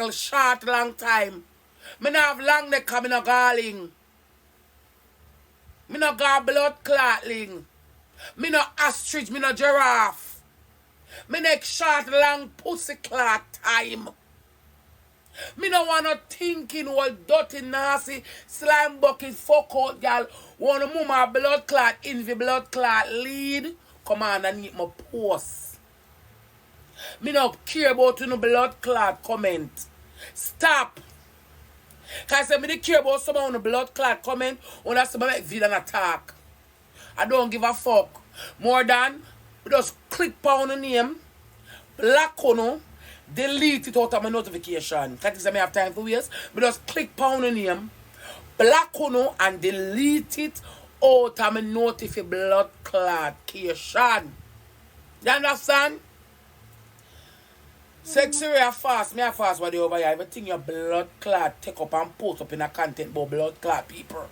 neck short long time. Me not have long neck because me not galling. Me not got blood clotting. Me not ostrich, me not giraffe. Me neck short long pussy clot time. Me no want no thinking old dirty nasty slime bucket fuck out gal. Wanna move my blood clot envy blood clot lead. Come on and eat my post. Me no care about no blood clot comment. Stop. Cause I me care about someone on the blood clot comment when that's somebody make video and attack. I don't give a fuck. More than just click pound the name, black on, delete it out of my notification. Cause I may have time for years. But just click pound the name, black on, and delete it out of my notification blood clot. You understand? Sexy real fast, me a fast what they over here. Everything your blood clot take up and post up in a content about blood clot people.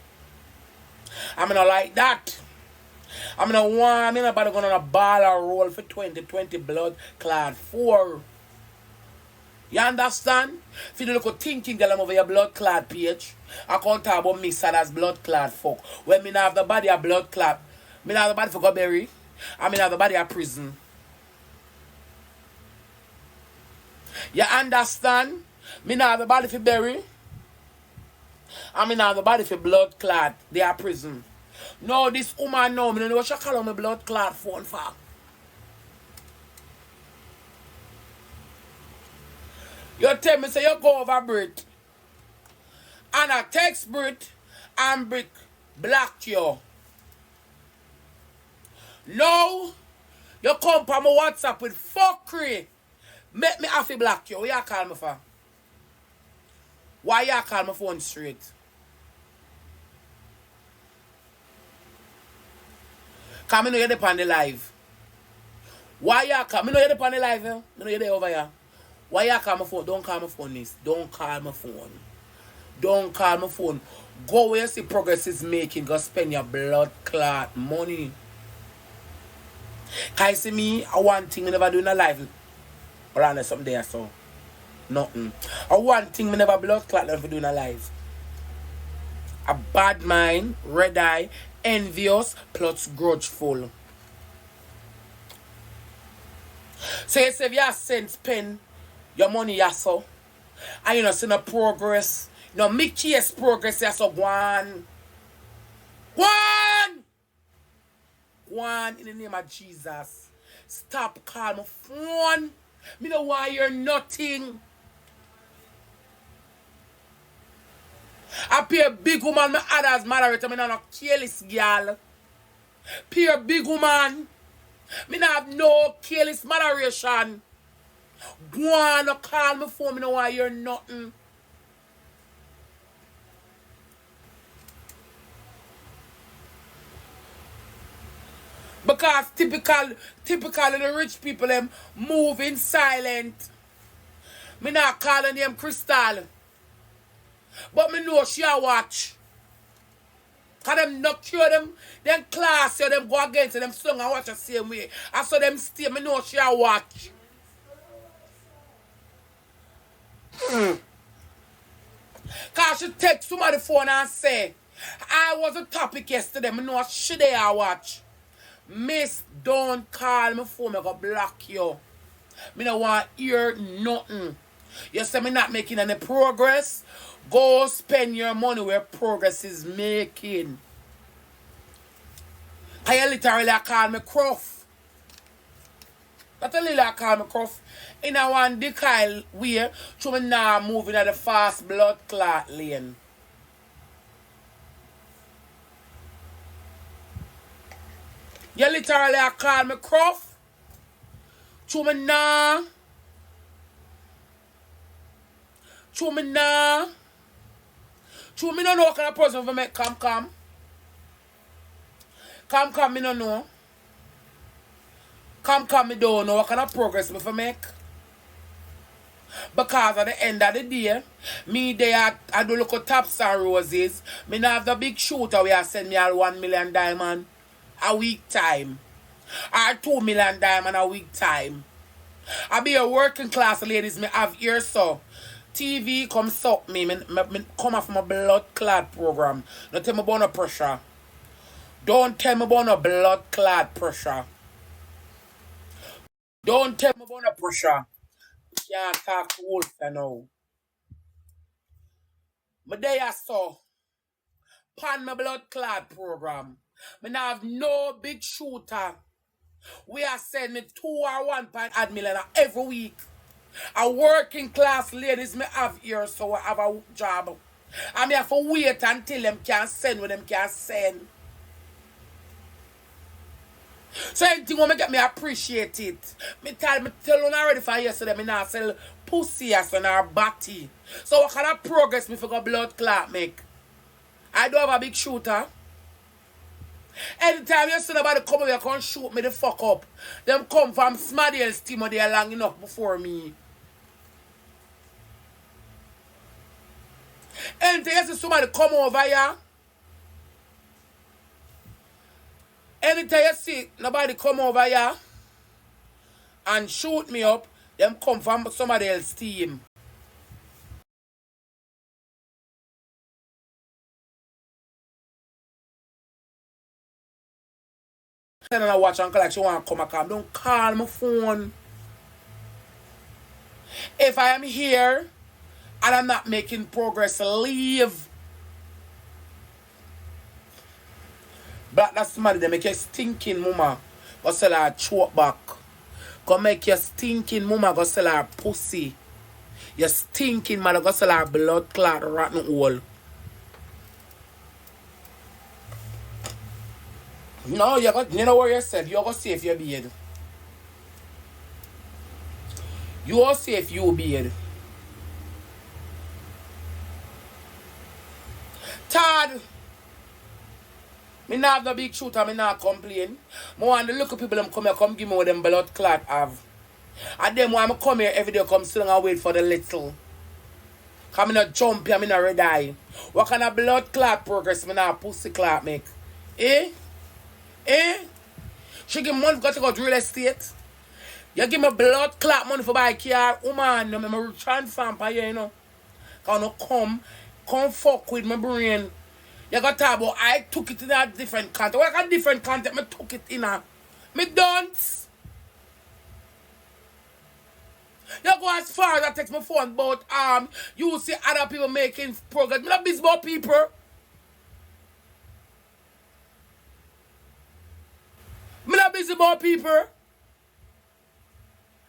I'm not like that. I'm not want me nobody going on a ball or roll for 2020 blood clot 4. You understand? If you look at thinking girl I'm over your blood clot page, I can't talk about me sad as blood clot fuck. When me not have the body of blood clot, me not have the body for go bury, I mean have the body of prison. You understand? Me not have the body for bury. I mean have the body for blood clot. They are prison. No, this woman know me. You know what she call on me blood clot phone for? You tell me say you go over Brit. And I text Brit and Brit block you. No, you come on my WhatsApp with fuckery. Make me have to block you. What you call me for? Why you call my phone straight? Because I know you're on the live. Why you call? I know you're on the live. I know you're there over here. Why you call my phone? Don't call my phone this. Don't call my phone. Don't call my phone. Go where you see progress is making. Go spend your blood clot money. Can you see me? I want thing I never do in a live. Or unless something there, so nothing. I one thing me never blood clot for doing a live. A bad mind, red eye, envious, plus grudgeful. So you say if you have sense spend your money so, and you know see no progress, you know make case progress so go on. Go on in the name of Jesus. Stop calling my phone. Me know why you're nothing. I pay a big woman, my others moderate, me not careless girl. Pay a big woman. Me not have no careless moderation. Go on, no call me phone, me know why you're nothing. Because typical of the rich people them move in silent. Me not calling them Crystal. But me know she a watch. Cause them not cure them class you them go against them song and watch the same way. I saw them stay, me know she a watch. Cause she text somebody phone and say, I was a topic yesterday, me know she there a watch. Miss, don't call me phone, I go block you. Me don't want to hear nothing. You say me not making any progress? Go spend your money where progress is making. I literally call me Cruff. That's a little call me Cruff. In a one decal way, so me now moving at the fast blood clot lane. You literally call me Cruff. To me now. To me now. To me no know what kind of person for make come. Come, me no know. Come, me don't know what kind of progress me for make. Because at the end of the day, me there I do look at Tops and Roses. Me not have the big shooter where I send me all 1 million diamond a week time. Or 2 million diamond a week time. I be a working class ladies me have here so. TV come suck me. Me come off my blood clot program. Don't tell me about no pressure. Don't tell me about no blood clot pressure. Don't tell me about no pressure. Can't talk to Wolf now. Me there I saw. Pan my blood clot program. Me now have no big shooter. We are sending me 2 or 1.8 million every week. A working class ladies me have here, so I have a job. And me have to wait until them can send what them can send. So anything will get me appreciate it. Me tell you already for yesterday, me now sell pussy as on our body. So what kind of progress me for go blood clot make? I do have a big shooter. Anytime you see nobody come over here come shoot me the fuck up, them come from Smadale's team or they are long enough before me. Anytime you see somebody come over here, anytime you see nobody come over here and shoot me up, them come from somebody else's team. And I watch uncle like she want to come. Don't call my phone. If I am here and I'm not making progress, leave. But that's somebody that make you stinking mama go sell her choke back. Go make your stinking mama go sell her pussy. Your stinking mother go sell her blood clot rotten hole. No, you know where yourself. You're going to save your beard. You are safe, you beard. Third, me not have no big shooter, me not complain. I want the local people them come here, come give me what them blood clot have. And them when I come here every day, come sit down and wait for the little. Cause me not jump here, me not red eye. What kind of blood clot progress me not pussy clot make? Eh? She give money for to go to real estate. You give me blood clot money for buy a car. Woman, I'm transfer for you, you know. Cause no come fuck with my brain. You got to talk about I took it in a different content. What kind of different content? I took it in a. Me don't. You go as far as I text my phone about you see other people making progress. Me not busy about people. Me not busy about people.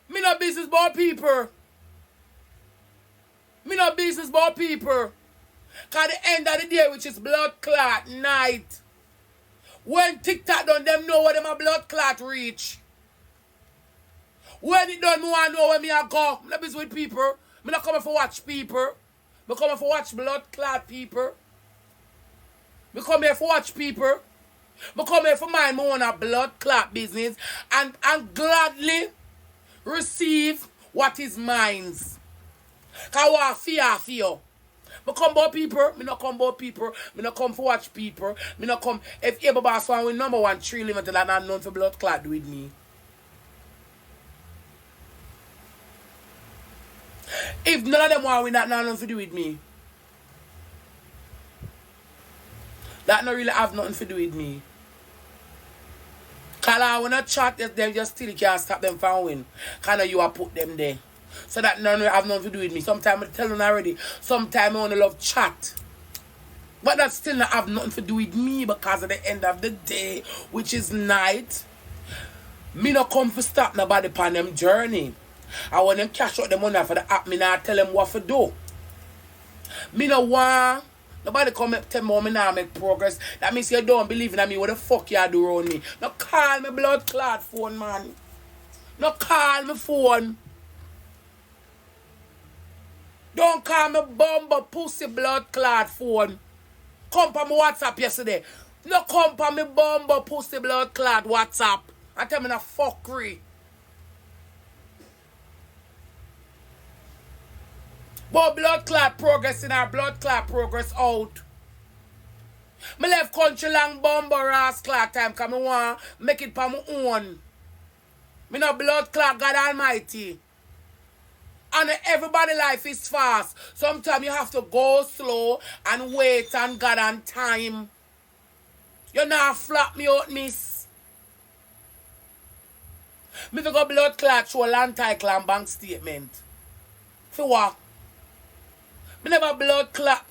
Me not business about people. Me not business about people. Cause the end of the day, which is blood clot night. When TikTok done, them know where them a blood clot reach. When it done, me want know where me a go. Me not busy with people. Me not coming for watch people. Me coming for watch blood clot people. Me come here for watch people. Me come here for mind me own a blood clot business and gladly receive what is mine. Cause I fear. Me come about people, me not come about people, me not come for watch people, me not come if ever boss one with number 1 3 limited and not known for blood clot with me. If none of them want we not nothing to do with me. That not really have nothing to do with me. Cause I wanna chat, they just still can't stop them from win. Cause you have put them there. So that none have nothing to do with me. Sometimes I tell them already, sometimes I wanna love chat. But that still not have nothing to do with me because at the end of the day, which is night, me not come to stop nobody upon them journey. I want them cash out the money for the app, me not tell them what to do. Me no want nobody come up tell me now make progress. That means you don't believe in me. What the fuck you do around me? No call me blood clot phone, man. No call me phone. Don't call me bumble pussy blood clot phone. Come for me WhatsApp yesterday. No come for me bumble pussy blood clot WhatsApp. I tell me na fuckery. But blood clot progress in our blood clot progress out. Me left country long bumble ass clot time because I want make it for my own. Me no blood clot God Almighty. Man, everybody life is fast. Sometimes you have to go slow and wait on God and time. You not flap me out, miss. Me to go blood clot show land title and bank statement. For what? Me never blood clot